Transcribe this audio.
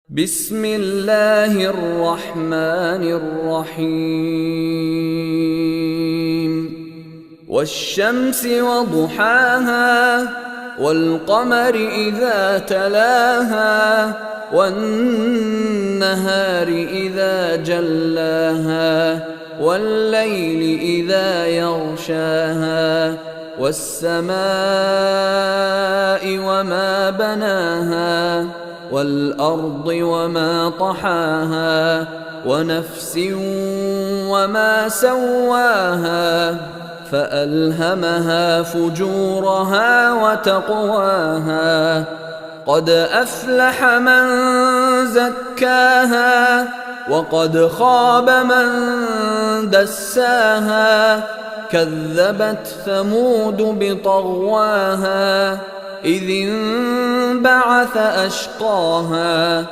بسم الله الرحمن الرحيم والشمس وضحاها والقمر إذا تلاها والنهار إذا جلاها والليل إذا يغشاها والسماء وما بناها والأرض وما طحاها ونفس وما سواها فألهمها فجورها وتقواها قد أفلح من زكاها وقد خاب من دساها كذبت ثمود بطغواها إذ انبعث أشقاها